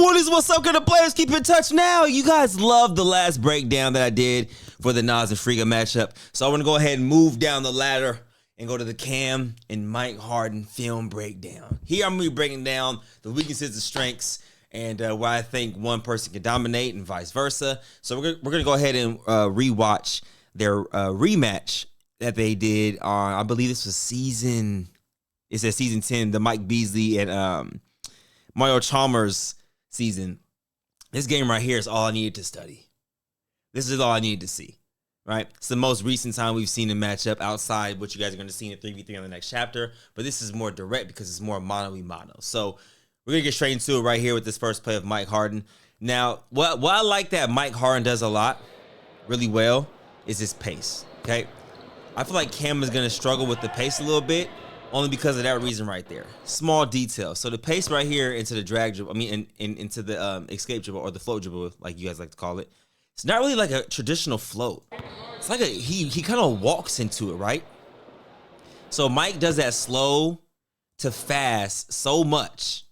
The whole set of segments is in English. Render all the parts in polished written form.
What is what's up, gonna players? Keep in touch now. You guys loved the last breakdown that I did for the Nas and Friga matchup. So I want to go ahead and move down the ladder and go to the Cam and Mike Harden film breakdown. Here I'm going to be breaking down the weaknesses and strengths and why I think one person can dominate and vice versa. So we're going to go ahead and rewatch their rematch that they did on, I believe this was season 10, the Mike Beasley and Mario Chalmers season. This game right here is all I needed to study. This is all I needed to see, right? It's the most recent time we've seen a matchup outside what you guys are going to see in the 3v3 on the next chapter, but this is more direct because it's more mono-y-mono. So we're going to get straight into it right here with this first play of Mike Harden. Now, what I like that Mike Harden does a lot, really well, is his pace, okay? I feel like Cam is going to struggle with the pace a little bit, only because of that reason right there. Small detail. So the pace right here into the drag dribble, into the escape dribble or the float dribble, like you guys like to call it, it's not really like a traditional float. It's like he kind of walks into it, right? So Mike does that slow to fast so much,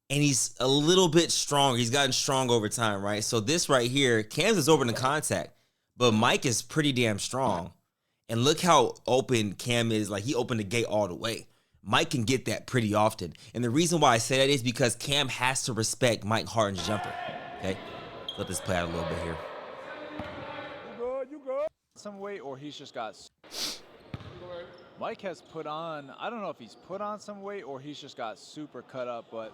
and he's a little bit strong. He's gotten strong over time, right? So this right here, Cam's is open to contact, but Mike is pretty damn strong. And look how open Cam is. Like, he opened the gate all the way. Mike can get that pretty often. And the reason why I say that is because Cam has to respect Mike Harden's jumper. Okay? Let this play out a little bit here. You good. Some weight, or he's just got... Mike has put on... I don't know if he's put on some weight or he's just got super cut up, but...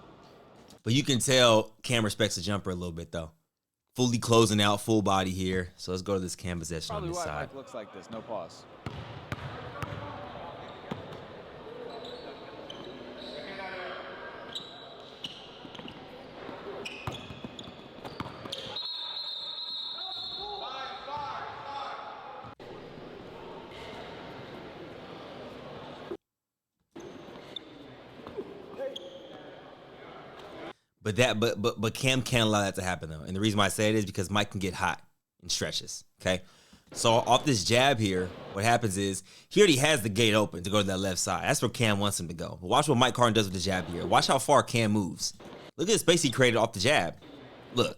But you can tell Cam respects the jumper a little bit, though. Fully closing out, full body here. So let's go to this Cam possession on this side. Probably why Mike looks like this. No pause. But Cam can't allow that to happen though. And the reason why I say it is because Mike can get hot in stretches. Okay. So off this jab here, what happens is he already has the gate open to go to that left side. That's where Cam wants him to go. But watch what Mike Harden does with the jab here. Watch how far Cam moves. Look at the space he created off the jab. Look.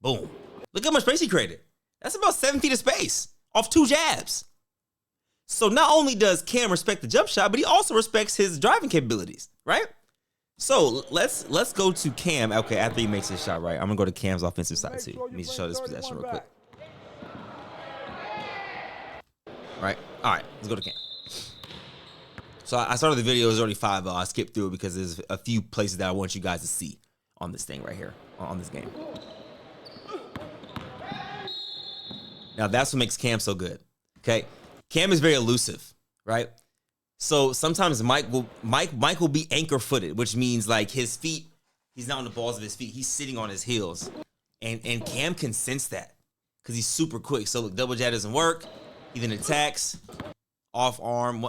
Boom. Look how much space he created. That's about 7 feet of space off 2 jabs. So not only does Cam respect the jump shot, but he also respects his driving capabilities, right? So let's go to Cam. Okay, after he makes his shot, right? I'm gonna go to Cam's offensive side too. Let me show this possession real quick. Right. All right. Let's go to Cam. So I started the video. It was already 5-0. I skipped through it because there's a few places that I want you guys to see on this thing right here, on this game. Now that's what makes Cam so good. Okay, Cam is very elusive, right? So sometimes Mike will be anchor footed, which means like his feet, he's not on the balls of his feet. He's sitting on his heels. And Cam can sense that because he's super quick. So look, double jab doesn't work. He then attacks off arm.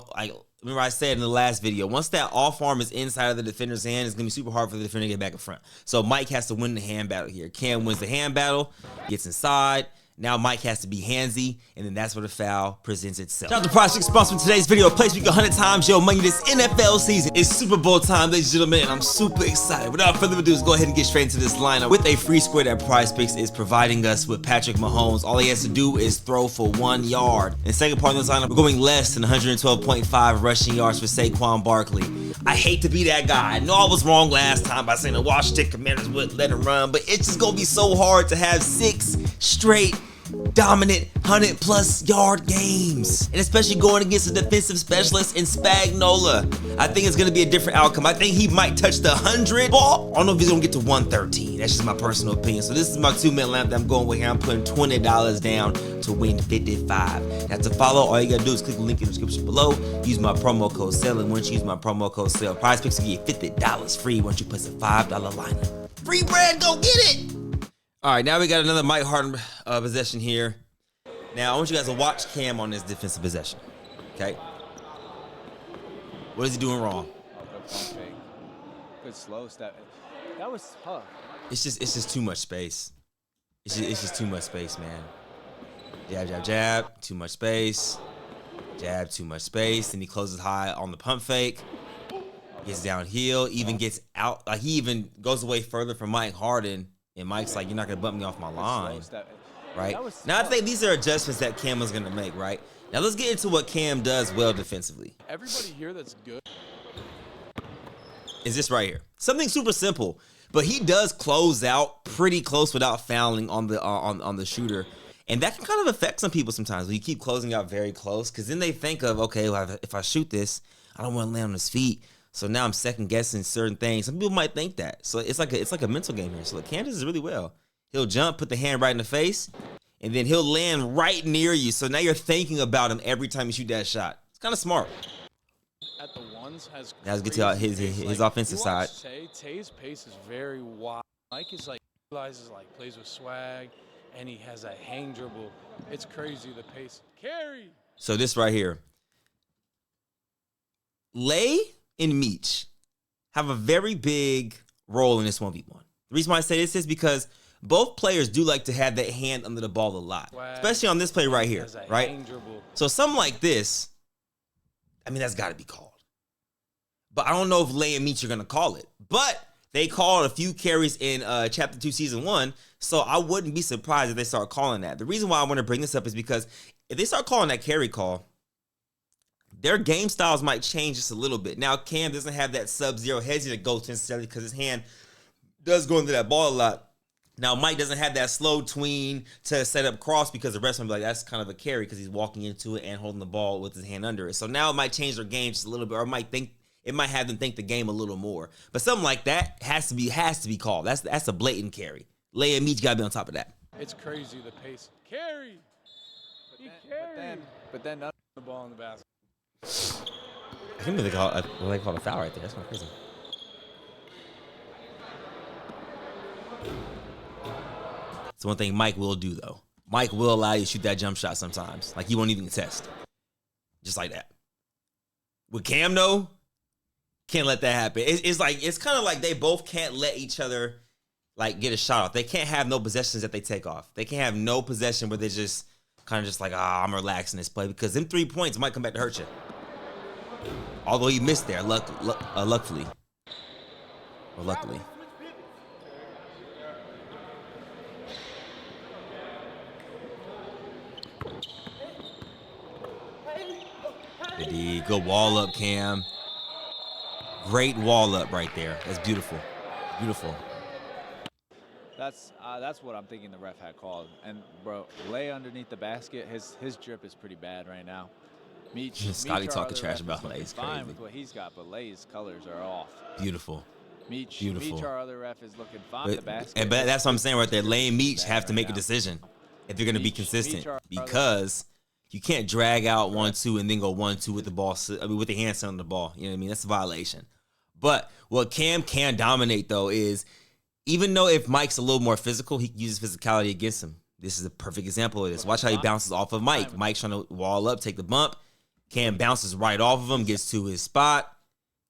Remember I said in the last video, once that off arm is inside of the defender's hand, it's going to be super hard for the defender to get back in front. So Mike has to win the hand battle here. Cam wins the hand battle, gets inside. Now Mike has to be handsy, and then that's where the foul presents itself. Shout out to Project sponsor for today's video. A place we go 100 times your money this NFL season. It's Super Bowl time, ladies and gentlemen, and I'm super excited. Without further ado, let's go ahead and get straight into this lineup. With a free square that PrizePicks is providing us with Patrick Mahomes. All he has to do is throw for 1 yard. In the second part of this lineup, we're going less than 112.5 rushing yards for Saquon Barkley. I hate to be that guy. I know I was wrong last time by saying the Washington Commanders wouldn't let him run, but it's just going to be so hard to have 6 straight dominant 100+ yard games, and especially going against a defensive specialist in Spagnola. I think it's going to be a different outcome. I think he might touch the 100 ball. I don't know if he's going to get to 113. That's just my personal opinion. So this is my 2-minute lamp that I'm going with here. I'm putting $20 down to win 55. Now to follow, all you got to do is click the link in the description below. Use my promo code SALE, and once you use my promo code SALE, PrizePicks will give you $50 free once you place a $5 lineup. Free bread, go get it! All right, now we got another Mike Harden possession here. Now, I want you guys to watch Cam on this defensive possession, okay? What is he doing wrong? Oh, good pump fake. Good slow step. That was tough. It's just too much space. It's just too much space, man. Jab, jab, jab, too much space. Jab, too much space. Then he closes high on the pump fake. Gets downhill, even gets out. Like, he even goes away further from Mike Harden. And Mike's like, you're not going to bump me off my line. Right? Now, I think these are adjustments that Cam is going to make, right? Now, let's get into what Cam does well defensively. Everybody here that's good is this right here. Something super simple, but he does close out pretty close without fouling on the shooter. And that can kind of affect some people sometimes when you keep closing out very close, because then they think of, okay, well, if I shoot this, I don't want to land on his feet. So now I'm second guessing certain things. Some people might think that. So it's like a mental game here. So Cam does really well. He'll jump, put the hand right in the face, and then he'll land right near you. So now you're thinking about him every time you shoot that shot. It's kind of smart. At the ones has now let's get to his offensive side. Tay's pace is very wild. Mike is like realizes like plays with swag, and he has a hang dribble. It's crazy the pace. Carry. So this right here, Lay and Meech have a very big role in this 1v1. The reason why I say this is because both players do like to have that hand under the ball a lot, especially on this play right here, right? So something like this, I mean, that's got to be called. But I don't know if Lay and Meech are going to call it. But they called a few carries in Chapter 2, Season 1, so I wouldn't be surprised if they start calling that. The reason why I want to bring this up is because if they start calling that carry call, their game styles might change just a little bit. Now, Cam doesn't have that sub-zero hezzy that goes necessarily because his hand does go into that ball a lot. Now, Mike doesn't have that slow tween to set up cross because the rest of them be like, that's kind of a carry because he's walking into it and holding the ball with his hand under it. So now it might change their game just a little bit, or it might have them think the game a little more. But something like that has to be called. That's a blatant carry. Lay and Meech got to be on top of that. It's crazy the pace. Carry. But then not the ball in the basket. I think they call a foul right there. That's kind of crazy. It's one thing Mike will do, though. Mike will allow you to shoot that jump shot sometimes. Like, he won't even contest. Just like that. With Cam, though, can't let that happen. It's kind of like they both can't let each other, like, get a shot off. They can't have no possessions that they take off. They can't have no possession where they're just kind of just like, I'm relaxing this play, because them 3 points might come back to hurt you. Although he missed there, luckily. Or luckily. Good wall up, Cam. Great wall up right there. That's beautiful. Beautiful. That's what I'm thinking the ref had called. And, bro, Lay underneath the basket, his drip is pretty bad right now. Scotty talking trash about Lay. It's crazy. Fine with what he's got, but Lay's colors are off. Beautiful. Meech, our other ref, is looking fine with the basket. But that's what I'm saying right there. Lay and Meech have to make a decision if they're going to be consistent, because you can't drag out 1-2 and then go 1-2 with the ball. I mean, with the hand on the ball. You know what I mean? That's a violation. But what Cam can dominate, though, is even though if Mike's a little more physical, he uses physicality against him. This is a perfect example of this. Watch how he bounces off of Mike. Mike's trying to wall up, take the bump. Cam bounces right off of him, gets to his spot,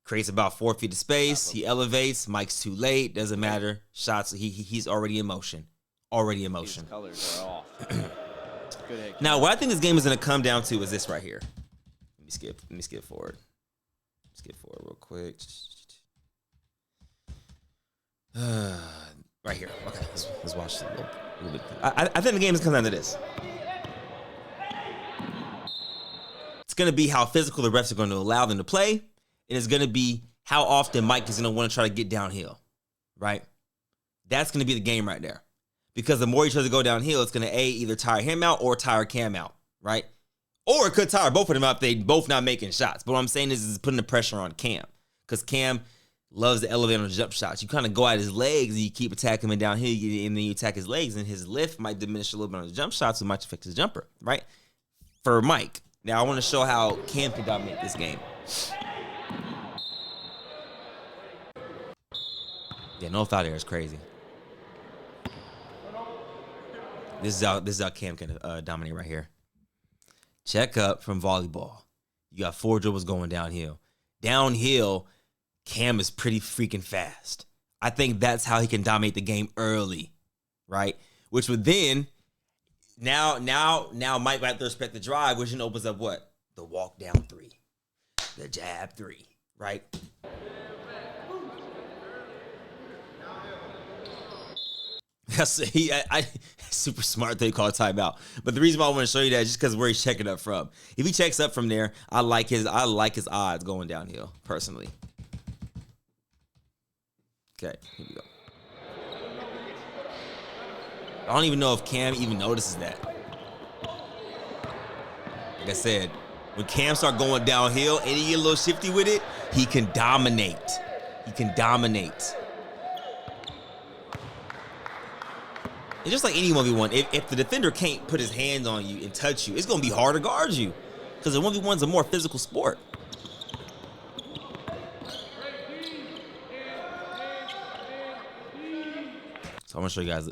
creates about 4 feet of space. He elevates. Mike's too late. Doesn't matter. Shots. He's already in motion. Already in motion. His colors are off. Good hit. Now, what I think this game is going to come down to is this right here. Let me skip forward. Skip forward real quick. Right here. Okay, let's watch a little bit. I think the game is coming down to this. It's going to be how physical the refs are going to allow them to play, and it's going to be how often Mike is going to want to try to get downhill, right? That's going to be the game right there. Because the more he tries to go downhill, it's going to either tire him out or tire Cam out, right? Or it could tire both of them out if they both not making shots. But what I'm saying is putting the pressure on Cam, because Cam loves to elevate on the jump shots. You kind of go at his legs and you keep attacking him downhill, and then you attack his legs, and his lift might diminish a little bit on the jump shots, so it might affect his jumper, right? For Mike. Now, I want to show how Cam can dominate this game. Yeah, no foul there is crazy. This is how Cam can dominate right here. Check up from volleyball. You got 4 dribbles going downhill. Downhill, Cam is pretty freaking fast. I think that's how he can dominate the game early, right? Which would then, now Mike might have to respect the drive, which then opens up what? The walk down 3. The jab 3. right? That's super smart they call timeout. But the reason why I want to show you that is just because where he's checking up from. If he checks up from there, I like his odds going downhill, personally. Okay, here we go. I don't even know if Cam even notices that. Like I said, when Cam start going downhill and he get a little shifty with it, he can dominate. He can dominate. It's just like any 1v1. If the defender can't put his hands on you and touch you, it's going to be hard to guard you. Because the 1v1's a more physical sport. So I'm going to show you guys.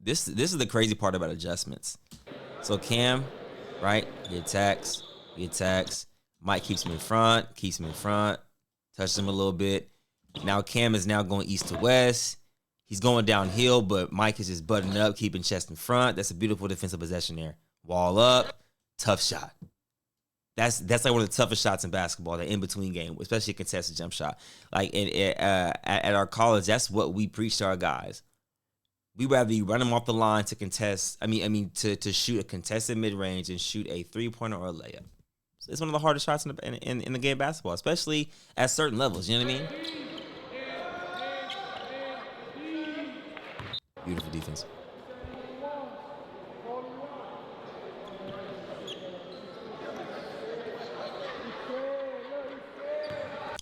This is the crazy part about adjustments. So Cam, right? He attacks. Mike keeps him in front. Touches him a little bit. Now Cam is now going east to west. He's going downhill, but Mike is just buttoning up, keeping chest in front. That's a beautiful defensive possession there. Wall up, tough shot. That's like one of the toughest shots in basketball, the in-between game, especially a contested jump shot. Like at our college, that's what we preach to our guys. We rather you run them off the line to contest. To shoot a contested mid-range and shoot a three-pointer or a layup. It's one of the hardest shots in the game of basketball, especially at certain levels. You know what I mean? Beautiful defense.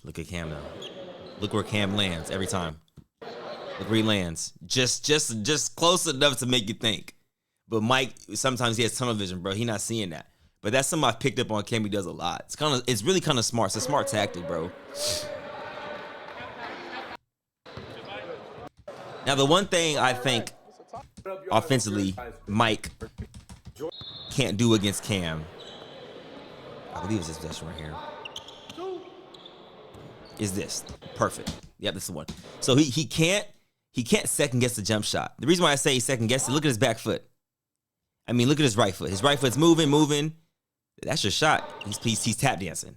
Look at Cam now. Look where Cam lands every time. Look where he lands. Just close enough to make you think. But Mike, sometimes he has tunnel vision, bro. He's not seeing that. But that's something I've picked up on Cam. He does a lot. It's really kind of smart. It's a smart tactic, bro. Now, the one thing I think offensively Mike can't do against Cam, I believe it's this possession right here, is this. Perfect. Yep, this is the one. So he can't second guess the jump shot. The reason why I say he second guess it, look at his back foot. Look at his right foot. His right foot's moving. That's your shot. He's tap dancing.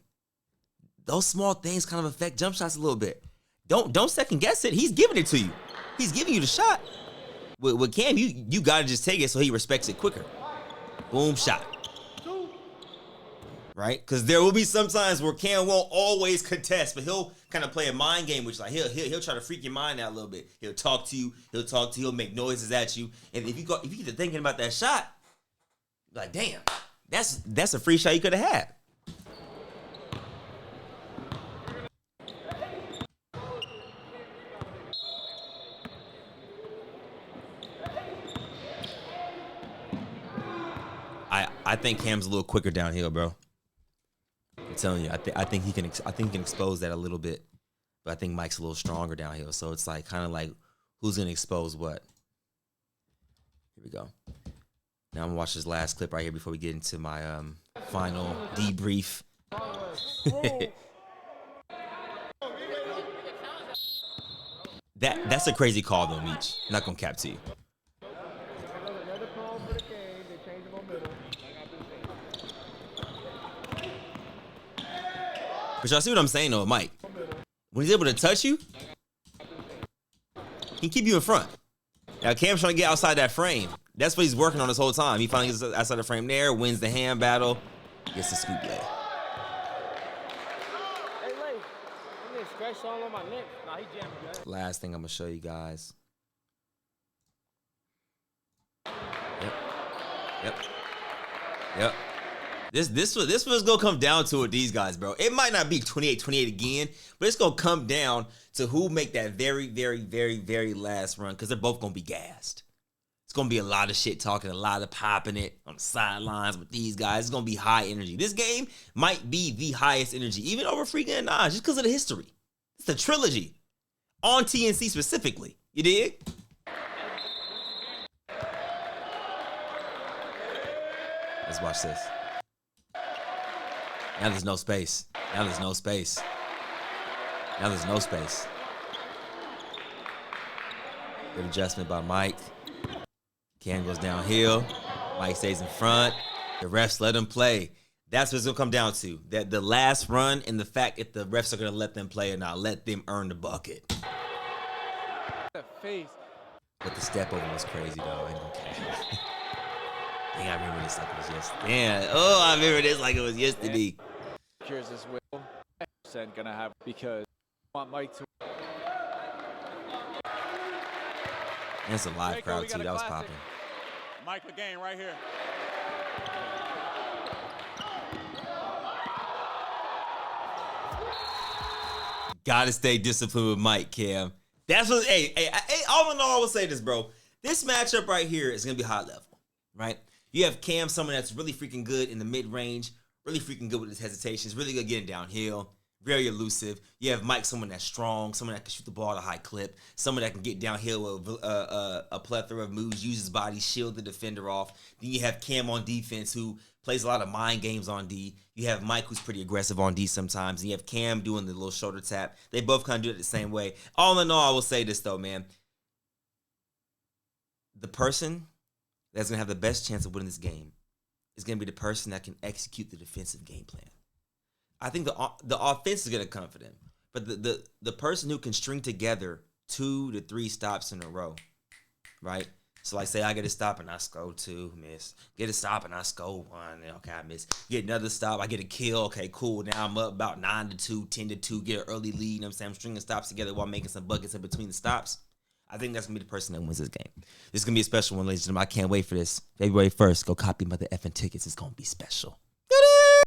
Those small things kind of affect jump shots a little bit. Don't second guess it. He's giving it to you. He's giving you the shot. With Cam, you got to just take it so he respects it quicker. Boom, shot. Right? Because there will be some times where Cam won't always contest, but he'll kind of play a mind game, which like he'll try to freak your mind out a little bit. He'll talk to you. He'll make noises at you. And if you get to thinking about that shot, like, damn, that's a free shot you could have had. I think Cam's a little quicker downhill, bro. I'm telling you, I think he can expose that a little bit, but I think Mike's a little stronger downhill. So it's like kind of like who's gonna expose what. Here we go. Now I'm gonna watch this last clip right here before we get into my final debrief. That's a crazy call though, Meech. I'm not gonna cap to you. But y'all see what I'm saying though, Mike? When he's able to touch you, he can keep you in front. Now Cam's trying to get outside that frame. That's what he's working on this whole time. He finally gets outside the frame there, wins the hand battle, gets the scoop lay. Last thing I'm gonna show you guys. Yep. This one's gonna come down to it, these guys, bro. It might not be 28-28 again, but it's gonna come down to who make that very, very, very, very last run, because they're both gonna be gassed. It's gonna be a lot of shit talking, a lot of popping it on the sidelines with these guys. It's gonna be high energy. This game might be the highest energy, even over freaking Nas, just because of the history. It's the trilogy on TNC specifically. You dig? Let's watch this. Now there's no space. Good adjustment by Mike. Cam goes downhill. Mike stays in front. The refs let him play. That's what it's gonna come down to. That the last run and the fact if the refs are gonna let them play or not, let them earn the bucket. That face. But the step over was crazy though. I ain't gonna care. Dang, I remember this like it was yesterday. Damn. Oh, I remember this like it was yesterday. Here's this will. 100% gonna have because I want Mike to. And it's a live crowd too. That was popping. Mike again right here. Gotta stay disciplined with Mike, Cam. That's what. Hey, all in all, I will say this, bro. This matchup right here is gonna be high level, right? You have Cam, someone that's really freaking good in the mid range, really freaking good with his hesitations, really good getting downhill, very elusive. You have Mike, someone that's strong, someone that can shoot the ball at a high clip, someone that can get downhill with a plethora of moves, use his body, shield the defender off. Then you have Cam on defense, who plays a lot of mind games on D. You have Mike, who's pretty aggressive on D sometimes. And you have Cam doing the little shoulder tap. They both kind of do it the same way. All in all, I will say this, though, man. The person that's going to have the best chance of winning this game is going to be the person that can execute the defensive game plan. I think the offense is going to come for them. But the person who can string together 2 to 3 stops in a row, right? So, like, say I get a stop and I score 2, miss. Get a stop and I score 1, okay, I miss. Get another stop, I get a kill, okay, cool. Now I'm up about 9 to 2, 10 to 2, get an early lead. You know what I'm saying? I'm stringing stops together while making some buckets in between the stops. I think that's going to be the person that wins this game. This is going to be a special one, ladies and gentlemen. I can't wait for this. February 1st, go copy Mother effing tickets. It's going to be special.